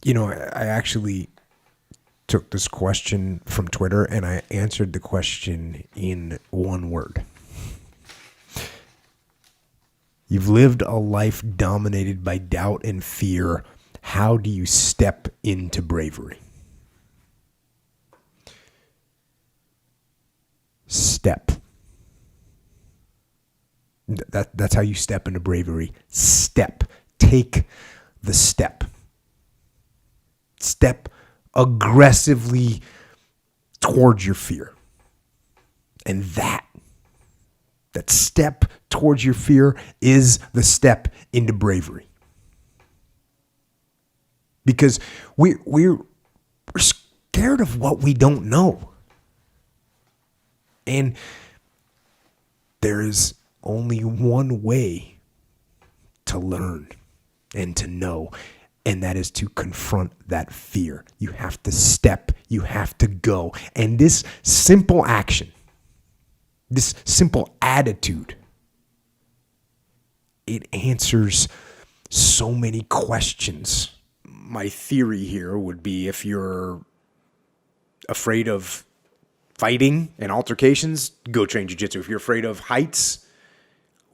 I actually took this question from Twitter and I answered the question in one word. You've lived a life dominated by doubt and fear. How do you step into bravery? Step. That's how you step into bravery. Step. Take the step. Step aggressively towards your fear. And that step towards your fear is the step into bravery. Because we're scared of what we don't know. And there is only one way to learn and to know, and that is to confront that fear. You have to step, you have to go. And this simple action, this simple attitude, it answers so many questions. My theory here would be, if you're afraid of fighting and altercations, go train jiu-jitsu. If you're afraid of heights,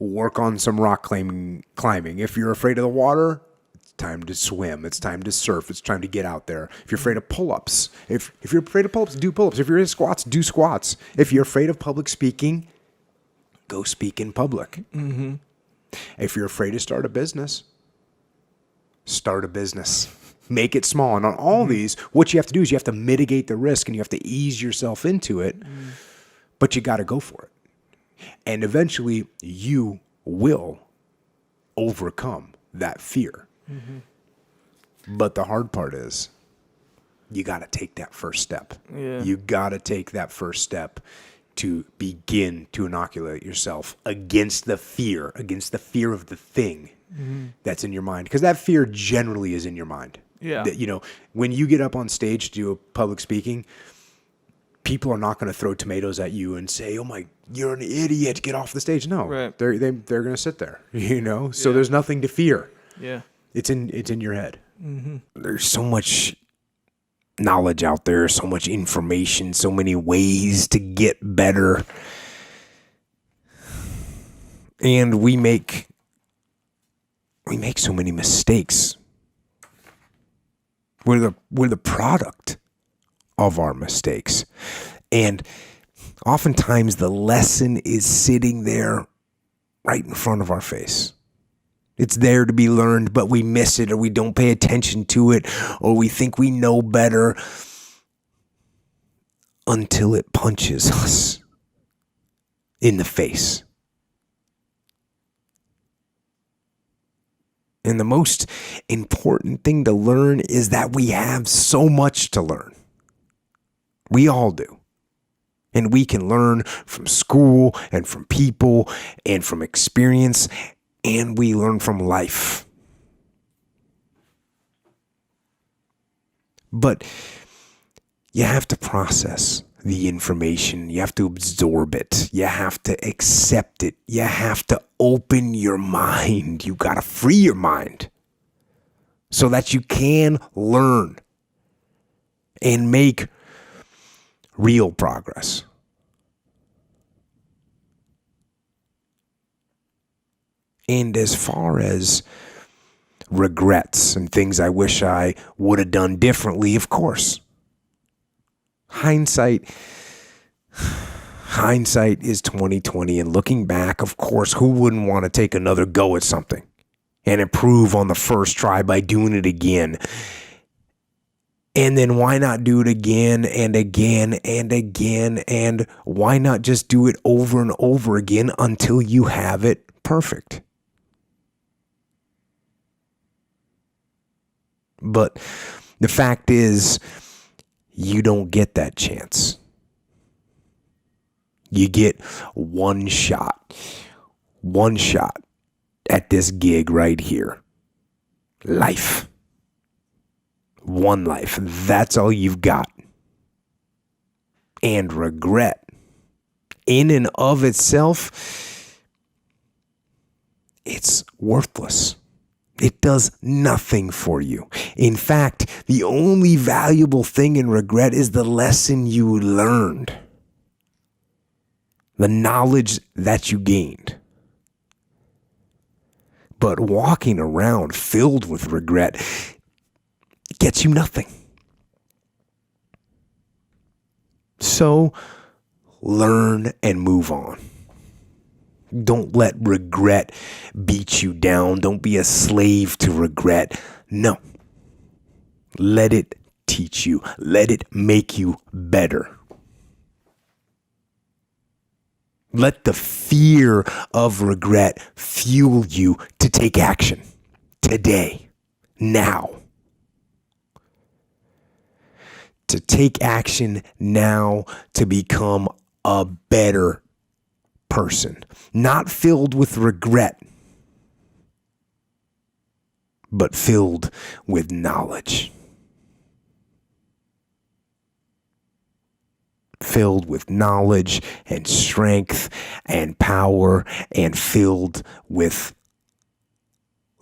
work on some rock climbing. If you're afraid of the water, it's time to swim. It's time to surf. It's time to get out there. If you're afraid of pull-ups, if you're afraid of pull-ups, do pull-ups. If you're in squats, do squats. If you're afraid of public speaking, go speak in public. Mm-hmm. If you're afraid to start a business, start a business. Make it small. And on all these, what you have to do is you have to mitigate the risk and you have to ease yourself into it, but you got to go for it. And eventually you will overcome that fear. Mm-hmm. But the hard part is you got to take that first step. Yeah. You got to take that first step to begin to inoculate yourself against the fear of the thing that's in your mind. Because that fear generally is in your mind. Yeah. When you get up on stage to do a public speaking, people are not going to throw tomatoes at you and say, "Oh my, you're an idiot, get off the stage." No, right. They're going to sit there, So there's nothing to fear. Yeah. It's in your head. Mm-hmm. There's so much knowledge out there, so much information, so many ways to get better. And we make so many mistakes. We're the product of our mistakes. And oftentimes the lesson is sitting there right in front of our face. It's there to be learned, but we miss it, or we don't pay attention to it, or we think we know better until it punches us in the face. And the most important thing to learn is that we have so much to learn. We all do. And we can learn from school and from people and from experience, and we learn from life. But you have to process the information. You have to absorb it. You have to accept it. You have to open your mind. You got to free your mind so that you can learn and make real progress. And as far as regrets and things I wish I would have done differently, of course, Hindsight is 20/20, and looking back, of course, who wouldn't want to take another go at something and improve on the first try by doing it again? And then why not do it again and again and again? And why not just do it over and over again until you have it perfect? But the fact is, you don't get that chance. You get one shot at this gig right here. Life. One life. That's all you've got. And regret, in and of itself, it's worthless. It does nothing for you. In fact, the only valuable thing in regret is the lesson you learned, the knowledge that you gained. But walking around filled with regret gets you nothing. So learn and move on. Don't let regret beat you down. Don't be a slave to regret. No. Let it teach you. Let it make you better. Let the fear of regret fuel you to take action today, now. To take action now to become a better person, not filled with regret, but filled with knowledge. Filled with knowledge and strength and power and filled with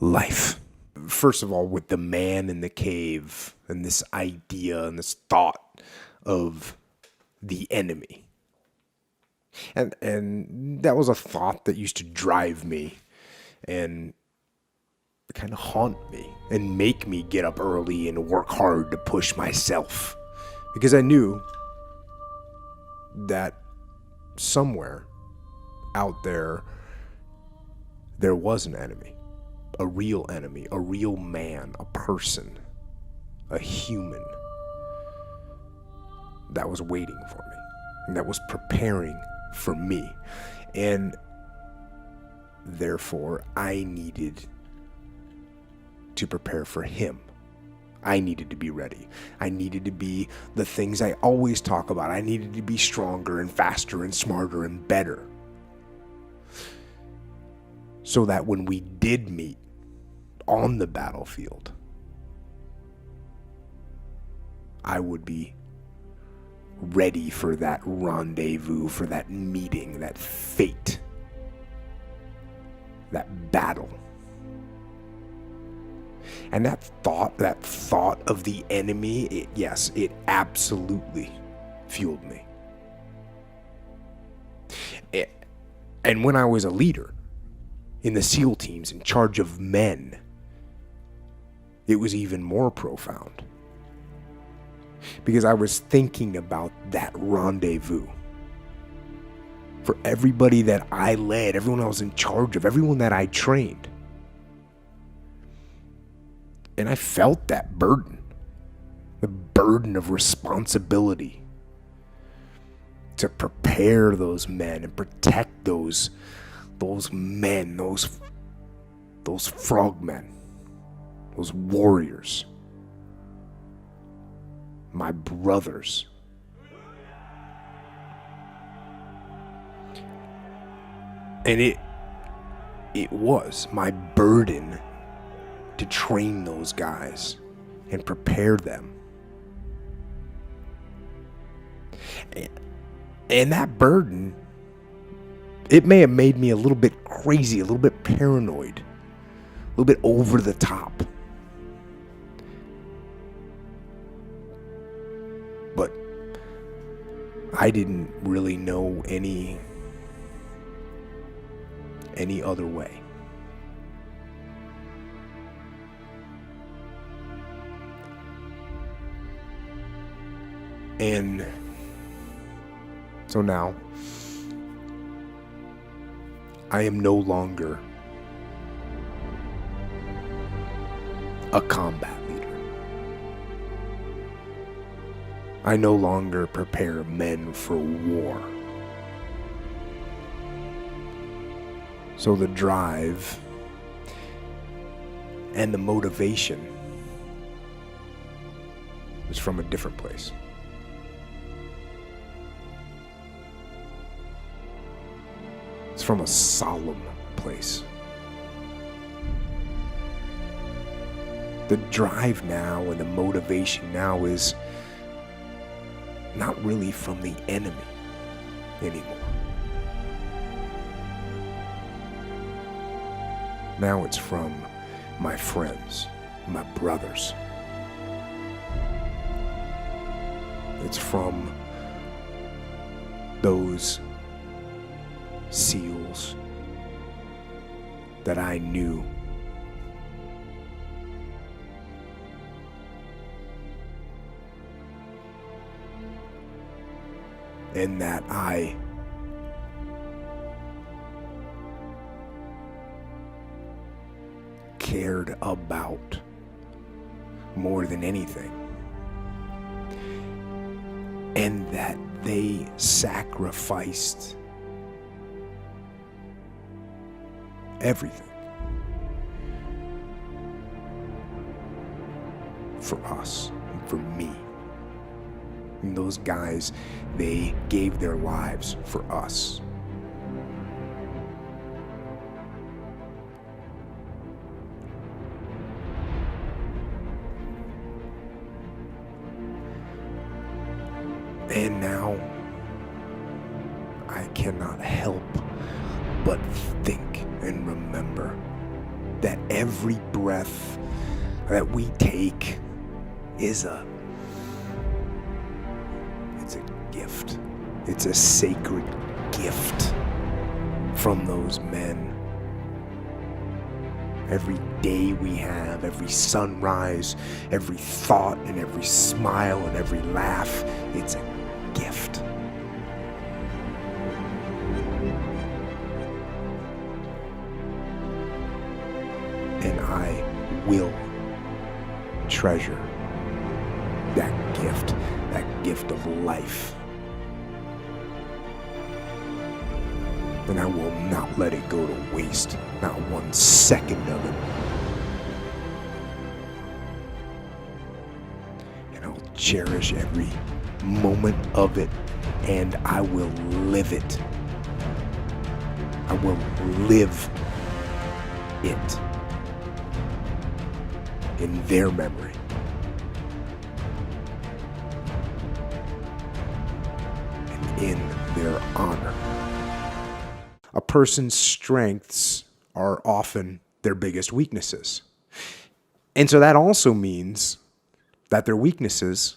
life. First of all, with the man in the cave and this idea and this thought of the enemy. And that was a thought that used to drive me and kind of haunt me and make me get up early and work hard to push myself. Because I knew that somewhere out there was an enemy, a real enemy, a real man, a person, a human that was waiting for me and that was preparing for me. And therefore, I needed to prepare for him. I needed to be ready. I needed to be the things I always talk about. I needed to be stronger and faster and smarter and better. So that when we did meet on the battlefield, I would be ready for that rendezvous, for that meeting, that fate, that battle. And that thought of the enemy, it absolutely fueled me. And when I was a leader in the SEAL teams in charge of men, it was even more profound. Because I was thinking about that rendezvous. For everybody that I led, everyone I was in charge of, everyone that I trained. And I felt that burden. The burden of responsibility. To prepare those men and protect those men, those frogmen, those warriors. My brothers. And it was my burden to train those guys and prepare them. And that burden, it may have made me a little bit crazy, a little bit paranoid, a little bit over the top. But I didn't really know any other way. And so now, I am no longer a combat leader. I no longer prepare men for war. So the drive and the motivation is from a different place. It's from a solemn place. The drive now and the motivation now is not really from the enemy anymore. Now it's from my friends, my brothers. It's from those SEALs that I knew. And that I cared about more than anything. And that they sacrificed everything for us and for me. And those guys, they gave their lives for us. And now I cannot help but think and remember that every breath that we take is a gift. It's a sacred gift from those men. Every day we have, every sunrise, every thought and every smile and every laugh, it's a gift. And I will treasure that gift of life. And I will not let it go to waste, not 1 second of it. And I'll cherish every moment of it, and I will live it. I will live it in their memory. And in their honor. A person's strengths are often their biggest weaknesses. And so that also means that their weaknesses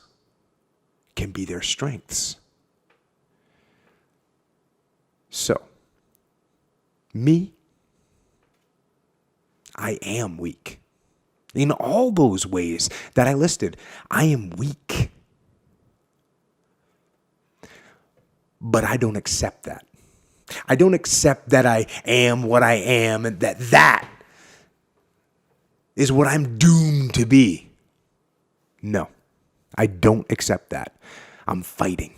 can be their strengths. So, me, I am weak. In all those ways that I listed, I am weak. But I don't accept that. I don't accept that I am what I am and that is what I'm doomed to be. No, I don't accept that. I'm fighting.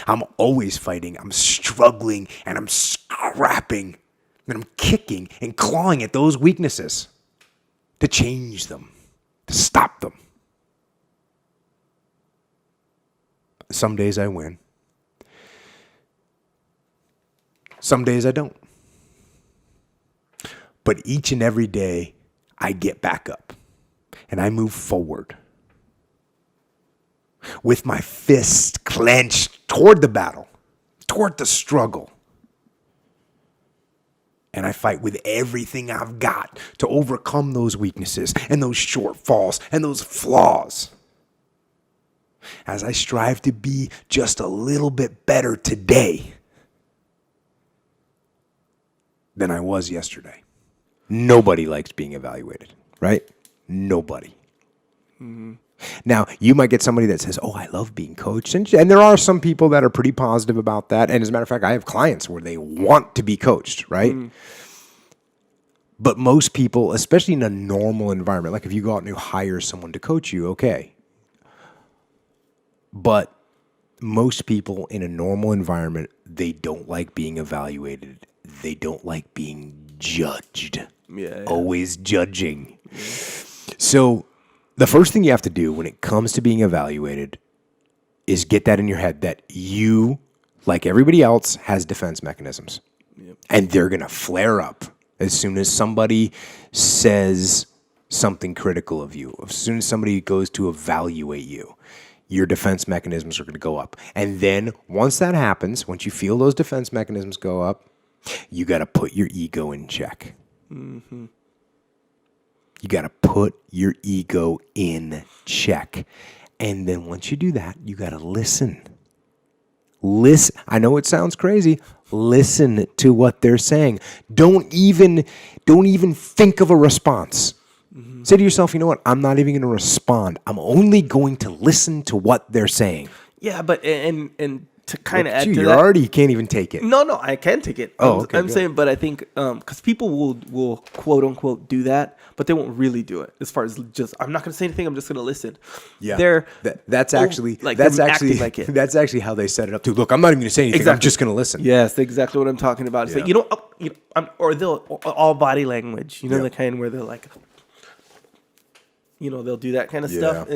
I'm always fighting. I'm struggling and I'm scrapping and I'm kicking and clawing at those weaknesses to change them, to stop them. Some days I win. Some days I don't. But each and every day, I get back up and I move forward with my fist clenched toward the battle, toward the struggle. And I fight with everything I've got to overcome those weaknesses and those shortfalls and those flaws. As I strive to be just a little bit better today than I was yesterday. Nobody likes being evaluated, right? Nobody. Mm-hmm. Now, you might get somebody that says, oh, I love being coached. And there are some people that are pretty positive about that. And as a matter of fact, I have clients where they want to be coached, right? Mm. But most people, especially in a normal environment, like if you go out and you hire someone to coach you, okay. But most people in a normal environment, they don't like being evaluated. They don't like being judged. Yeah. Always judging. Yeah. So the first thing you have to do when it comes to being evaluated is get that in your head that you, like everybody else, has defense mechanisms. Yep. And they're going to flare up as soon as somebody says something critical of you. As soon as somebody goes to evaluate you, your defense mechanisms are going to go up. And then once that happens, once you feel those defense mechanisms go up, you got to put your ego in check. Mm-hmm. You got to put your ego in check. And then once you do that, you got to listen. Listen. I know it sounds crazy. Listen to what they're saying. Don't even think of a response. Say to yourself, you know what? I'm not even going to respond. I'm only going to listen to what they're saying. Yeah, but and to kind of add to you that, already can't even take it. No, I can take it. I'm good. saying, but I think because people will quote unquote do that, but they won't really do it. As far as just, I'm not going to say anything. I'm just going to listen. Yeah, that's actually like it. That's actually how they set it up too. Look, I'm not even going to say anything. Exactly. I'm just going to listen. Yes, that's exactly what I'm talking about. It's Yeah. like, or they'll all body language. You know, Yep. the kind where they're like, they'll do that kind of stuff.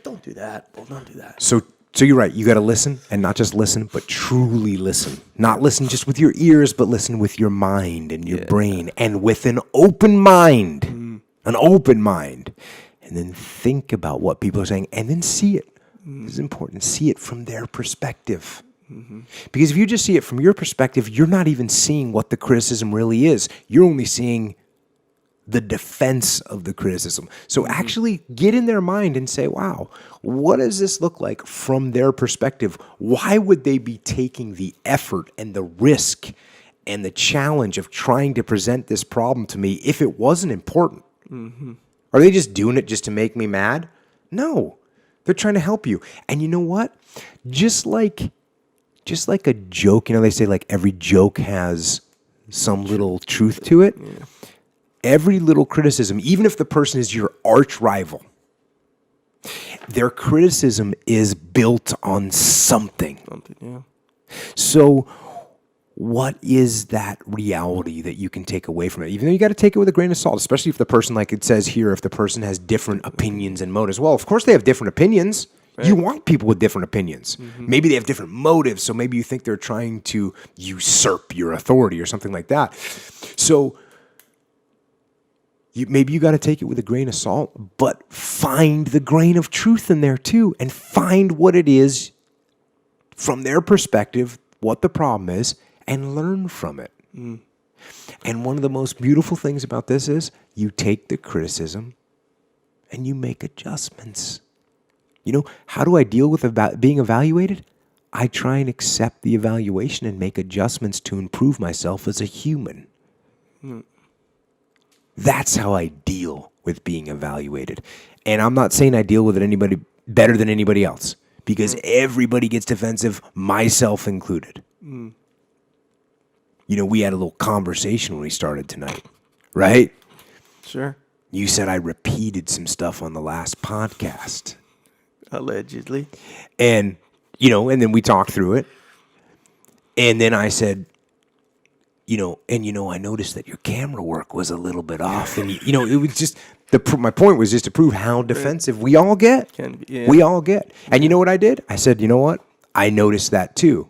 Don't do that. Well, don't do that. So you're right. You got to listen, and not just listen, but truly listen. Not listen just with your ears, but listen with your mind and your brain, and with an open mind. An open mind. And then think about what people are saying, and then see it. This is important. See it from their perspective. Because if you just see it from your perspective, you're not even seeing what the criticism really is. You're only seeing the defense of the criticism. So actually get in their mind and say, wow, what does this look like from their perspective? Why would they be taking the effort and the risk and the challenge of trying to present this problem to me if it wasn't important? Are they just doing it just to make me mad? No, they're trying to help you. And you know what? Just like a joke, they say like every joke has some little truth to it. Yeah. Every little criticism, even if the person is your arch rival, their criticism is built on something. Yeah. So what is that reality that you can take away from it? Even though you got to take it with a grain of salt, especially if the person, like it says here, if the person has different opinions and motives. Well, of course they have different opinions. Right. You want people with different opinions. Maybe they have different motives, so maybe you think they're trying to usurp your authority or something like that. So maybe you got to take it with a grain of salt, but find the grain of truth in there too, and find what it is from their perspective, what the problem is, and learn from it. And one of the most beautiful things about this is you take the criticism and you make adjustments. How do I deal with being evaluated? I try and accept the evaluation and make adjustments to improve myself as a human. That's how I deal with being evaluated. And I'm not saying I deal with it anybody better than anybody else, because everybody gets defensive, myself included. We had a little conversation when we started tonight, right? Sure. You said I repeated some stuff on the last podcast. Allegedly. And, and then we talked through it. And then I said, I noticed that your camera work was a little bit off. And, it was just, my point was just to prove how defensive we all get. We all get. And you know what I did? I said, you know what? I noticed that too.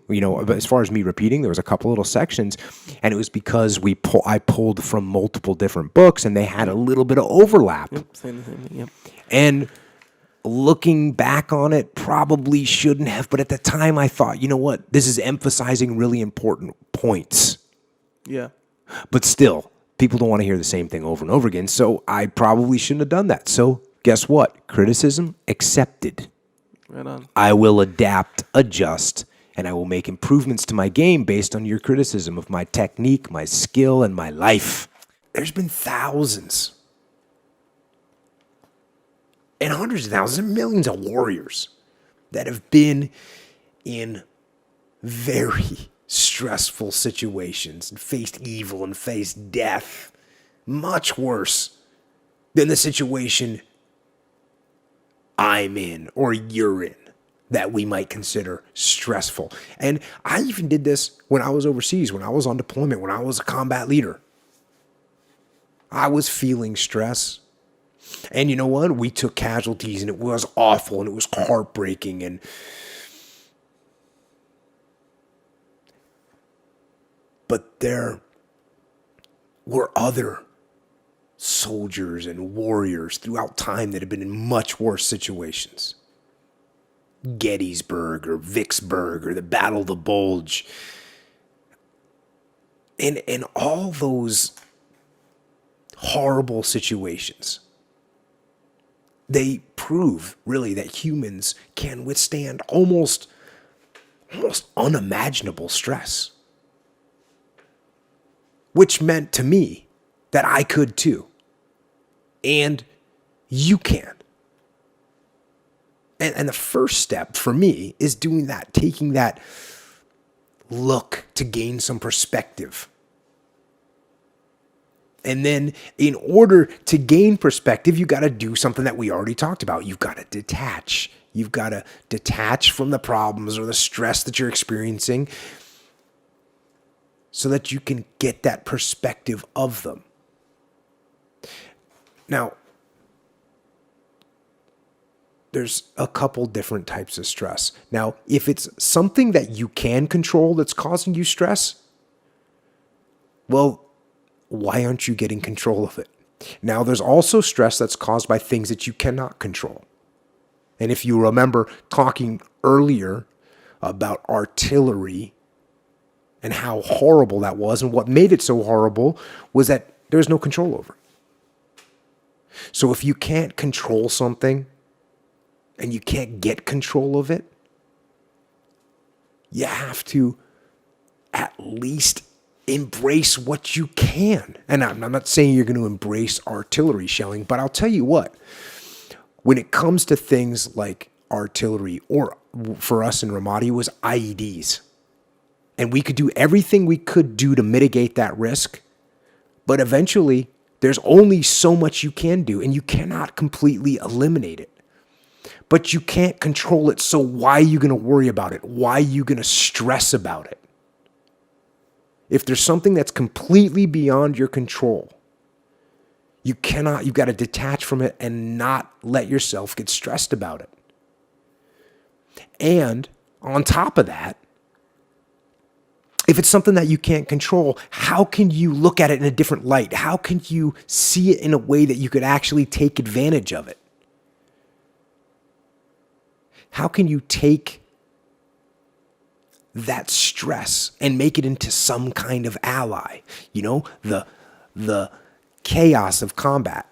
As far as me repeating, there was a couple little sections, and it was because I pulled from multiple different books, and they had a little bit of overlap. Yep, same thing. Yep. And looking back on it, probably shouldn't have. But at the time, I thought, you know what? This is emphasizing really important points. Yeah. But still, people don't want to hear the same thing over and over again, so I probably shouldn't have done that. So guess what? Criticism accepted. Right on. I will adapt, adjust, and I will make improvements to my game based on your criticism of my technique, my skill, and my life. There's been thousands and hundreds of thousands and millions of warriors that have been in very stressful situations and faced evil and faced death much worse than the situation I'm in or you're in that we might consider stressful. And I even did this when I was overseas, when I was on deployment, when I was a combat leader. I was feeling stress. And you know what? We took casualties, and it was awful, and it was heartbreaking. But there were other soldiers and warriors throughout time that have been in much worse situations. Gettysburg or Vicksburg or the Battle of the Bulge. And all those horrible situations. They prove really that humans can withstand almost unimaginable stress, which meant to me that I could too. And you can. And the first step for me is doing that, taking that look to gain some perspective. And then in order to gain perspective, you got to do something that we already talked about. You've got to detach. You've got to detach from the problems or the stress that you're experiencing so that you can get that perspective of them. Now, there's a couple different types of stress. Now, if it's something that you can control that's causing you stress, well, why aren't you getting control of it? Now, there's also stress that's caused by things that you cannot control. And if you remember talking earlier about artillery and how horrible that was, and what made it so horrible was that there's no control over it. So if you can't control something, and you can't get control of it, you have to at least embrace what you can. And I'm not saying you're going to embrace artillery shelling, but I'll tell you what, when it comes to things like artillery, or for us in Ramadi, it was IEDs. And we could do everything we could do to mitigate that risk, but eventually there's only so much you can do, and you cannot completely eliminate it. But you can't control it, so why are you going to worry about it? Why are you going to stress about it? If there's something that's completely beyond your control, you've got to detach from it and not let yourself get stressed about it. And on top of that, if it's something that you can't control, how can you look at it in a different light? How can you see it in a way that you could actually take advantage of it? How can you take that stress and make it into some kind of ally? You know, the chaos of combat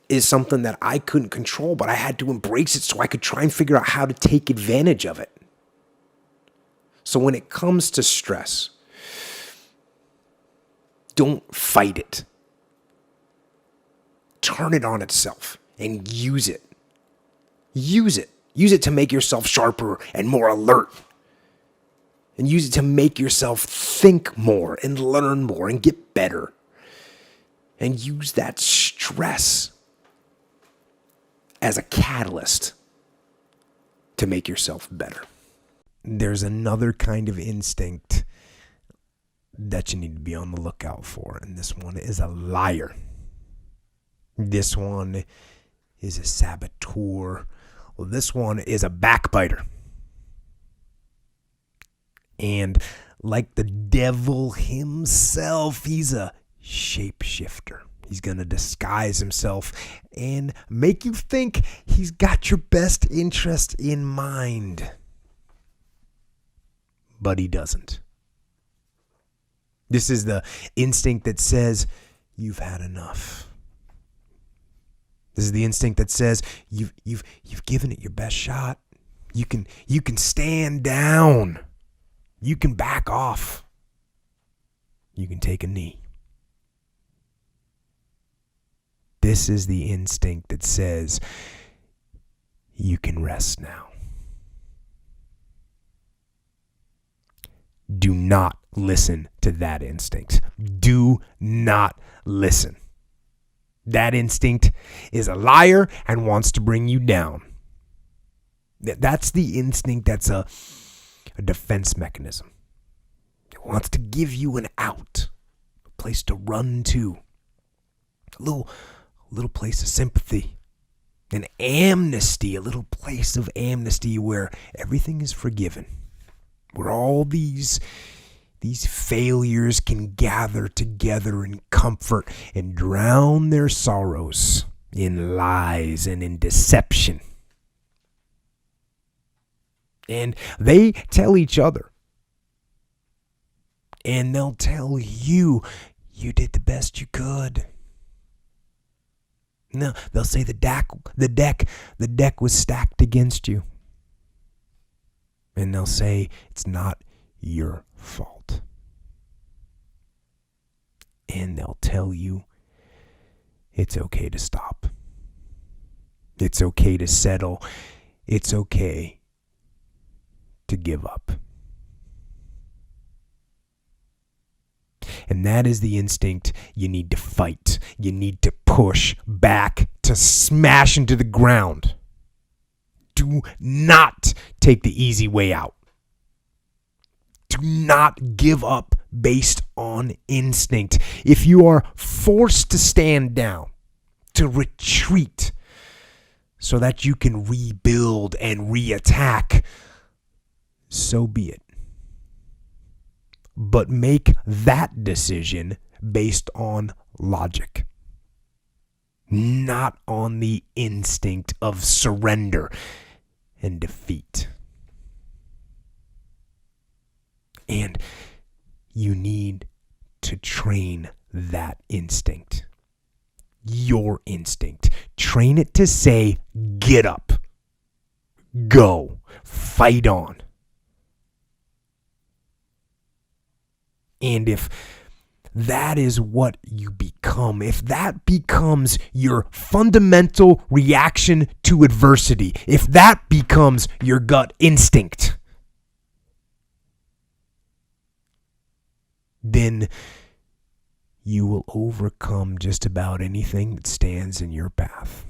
is something that I couldn't control, but I had to embrace it so I could try and figure out how to take advantage of it. So when it comes to stress, don't fight it. Turn it on itself and use it. Use it. Use it to make yourself sharper and more alert. And use it to make yourself think more and learn more and get better. And use that stress as a catalyst to make yourself better. There's another kind of instinct that you need to be on the lookout for, and this one is a liar. This one is a saboteur. Well, this one is a backbiter. And like the devil himself, he's a shapeshifter. He's going to disguise himself and make you think he's got your best interest in mind. But he doesn't. This is the instinct that says, you've had enough. This is the instinct that says you've given it your best shot. You can stand down. You can back off. You can take a knee. This is the instinct that says you can rest now. Do not listen to that instinct. Do not listen. That instinct is a liar and wants to bring you down. That's the instinct that's a defense mechanism. It wants to give you an out, a place to run to, a little place of sympathy, an amnesty, a little place of amnesty where everything is forgiven, where all these failures can gather together in comfort and drown their sorrows in lies and in deception. And they tell each other, and they'll tell you, you did the best you could. No, they'll say the deck was stacked against you. And they'll say it's not your fault. And they'll tell you it's okay to stop. It's okay to settle. It's okay to give up. And that is the instinct you need to fight. You need to push back, to smash into the ground. Do not take the easy way out. Do not give up based on instinct. If you are forced to stand down, to retreat, so that you can rebuild and reattack, so be it. But make that decision based on logic, not on the instinct of surrender and defeat. And you need to train that instinct. Your instinct. Train it to say, get up, go, fight on. And if that is what you become, if that becomes your fundamental reaction to adversity, if that becomes your gut instinct, then you will overcome just about anything that stands in your path.